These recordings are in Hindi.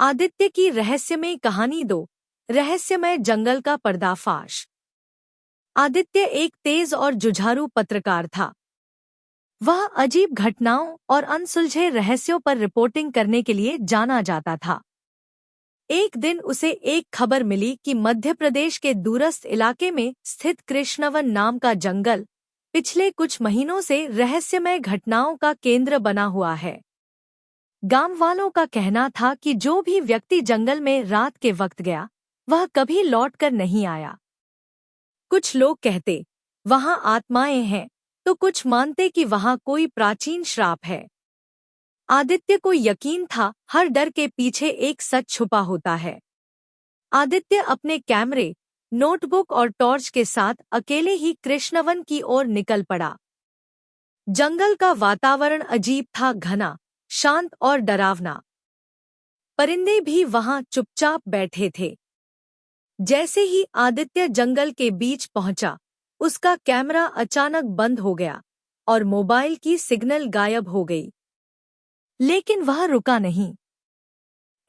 आदित्य की रहस्यमय कहानी 2। रहस्यमय जंगल का पर्दाफाश। आदित्य एक तेज और जुझारू पत्रकार था। वह अजीब घटनाओं और अनसुलझे रहस्यों पर रिपोर्टिंग करने के लिए जाना जाता था। एक दिन उसे एक खबर मिली कि मध्य प्रदेश के दूरस्थ इलाके में स्थित कृष्णवन नाम का जंगल पिछले कुछ महीनों से रहस्यमय घटनाओं का केंद्र बना हुआ है। गांव वालों का कहना था कि जो भी व्यक्ति जंगल में रात के वक्त गया, वह कभी लौटकर नहीं आया। कुछ लोग कहते वहां आत्माएं हैं, तो कुछ मानते कि वहां कोई प्राचीन श्राप है। आदित्य को यकीन था हर डर के पीछे एक सच छुपा होता है। आदित्य अपने कैमरे, नोटबुक और टॉर्च के साथ अकेले ही कृष्णवन की ओर निकल पड़ा। जंगल का वातावरण अजीब था, घना, शांत और डरावना। परिंदे भी वहां चुपचाप बैठे थे। जैसे ही आदित्य जंगल के बीच पहुंचा, उसका कैमरा अचानक बंद हो गया और मोबाइल की सिग्नल गायब हो गई। लेकिन वह रुका नहीं।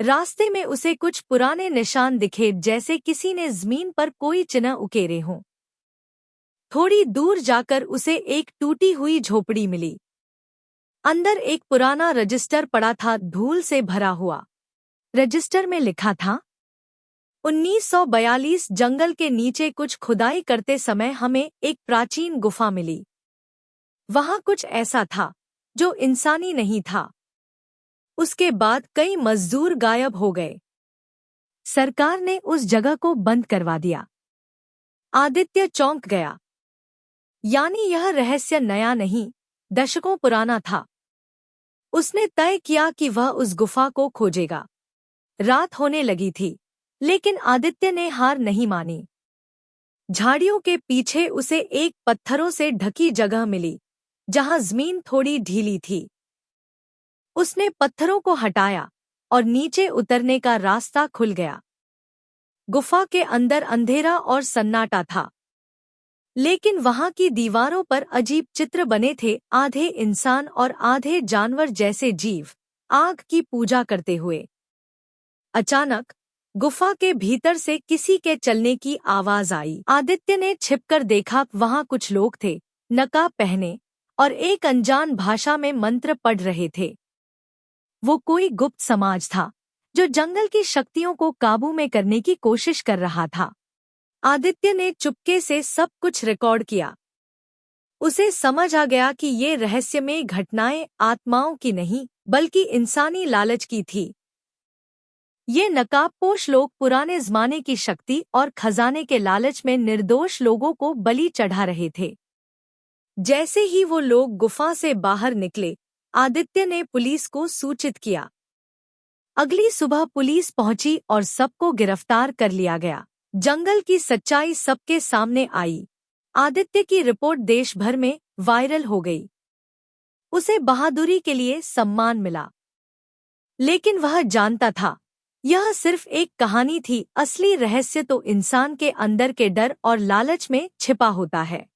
रास्ते में उसे कुछ पुराने निशान दिखे, जैसे किसी ने जमीन पर कोई चिन्ह उकेरे हों। थोड़ी दूर जाकर उसे एक टूटी हुई झोपड़ी मिली। अंदर एक पुराना रजिस्टर पड़ा था, धूल से भरा हुआ। रजिस्टर में लिखा था, 1942 जंगल के नीचे कुछ खुदाई करते समय हमें एक प्राचीन गुफा मिली। वहां कुछ ऐसा था जो इंसानी नहीं था। उसके बाद कई मजदूर गायब हो गए। सरकार ने उस जगह को बंद करवा दिया। आदित्य चौंक गया। यानी यह रहस्य नया नहीं, दशकों पुराना था। उसने तय किया कि वह उस गुफा को खोजेगा। रात होने लगी थी, लेकिन आदित्य ने हार नहीं मानी। झाड़ियों के पीछे उसे एक पत्थरों से ढकी जगह मिली, जहां जमीन थोड़ी ढीली थी। उसने पत्थरों को हटाया और नीचे उतरने का रास्ता खुल गया। गुफा के अंदर अंधेरा और सन्नाटा था, लेकिन वहां की दीवारों पर अजीब चित्र बने थे, आधे इंसान और आधे जानवर जैसे जीव, आग की पूजा करते हुए। अचानक गुफा के भीतर से किसी के चलने की आवाज आई। आदित्य ने छिपकर देखा, वहां कुछ लोग थे, नकाब पहने, और एक अनजान भाषा में मंत्र पढ़ रहे थे। वो कोई गुप्त समाज था जो जंगल की शक्तियों को काबू में करने की कोशिश कर रहा था। आदित्य ने चुपके से सब कुछ रिकॉर्ड किया। उसे समझ आ गया कि ये रहस्यमय घटनाएं आत्माओं की नहीं, बल्कि इंसानी लालच की थी। ये नकाबपोश लोग पुराने जमाने की शक्ति और खजाने के लालच में निर्दोष लोगों को बलि चढ़ा रहे थे। जैसे ही वो लोग गुफा से बाहर निकले, आदित्य ने पुलिस को सूचित किया। अगली सुबह पुलिस पहुंची और सबको गिरफ्तार कर लिया गया। जंगल की सच्चाई सबके सामने आई। आदित्य की रिपोर्ट देश भर में वायरल हो गई। उसे बहादुरी के लिए सम्मान मिला। लेकिन वह जानता था, यह सिर्फ एक कहानी थी, असली रहस्य तो इंसान के अंदर के डर और लालच में छिपा होता है।